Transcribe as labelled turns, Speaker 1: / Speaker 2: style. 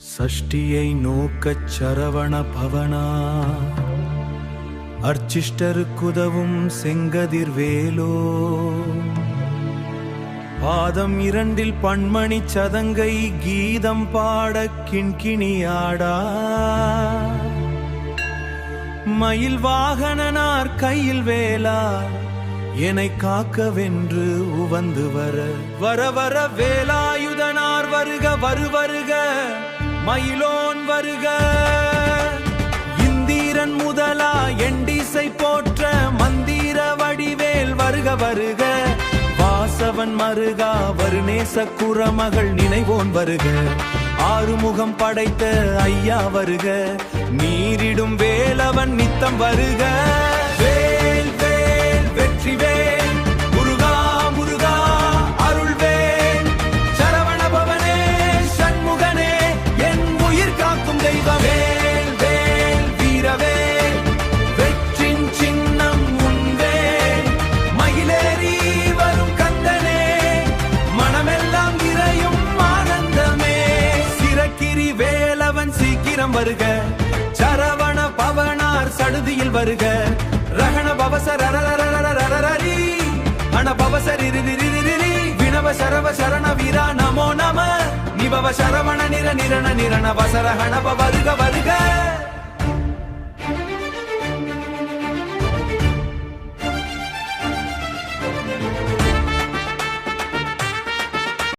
Speaker 1: சஷ்டியை நோக்கச் சரவண பவனா அர்ச்சிஷ்டருக்குதவும் செங்கதிர்வேலோ பாதம் இரண்டில் பண்மணி சதங்கை கீதம் பாட கிண்கிணியாடா மயில் வாகனனார் கையில் வேலா என்னை காக்கவென்று உவந்து வர வர வர வேலாயுதனார் வருக வருக மயிலோன் வருக இந்திரன் முதலா எண்டிசை போற்ற மந்திர வடிவேல் வருக வருக வாசவன் மருகா வருநேச குரமகள் நினைவோன் வருக ஆறுமுகம் படைத்த ஐயா வருக நீரிடும் வேலவன் நித்தம் வருக வேல் வேல் வெற்றி வேல் முருகா முருகா அருள்வேல் சரவண பவனே சண்முகனே என் உயிர் காக்கும் தெய்வமே வேல் வீரவேல் வெற்றின் சின்னம் உன்வேல் மயிலேறி வரும் கந்தனே மனமெல்லாம் இறையும் ஆனந்தமே சிறக்கிரி வேலவன் சீக்கிரம் வருக சரவண பவனார் சடுதியில் வருக ரகண பவசரரரரரரரரி அண பவசரிரிரிரிரிரி வினவ சரவ சரண வீரா நமோ நம நிபவ சரவண நிர நிரண நிரண வசரஹண வருக வருக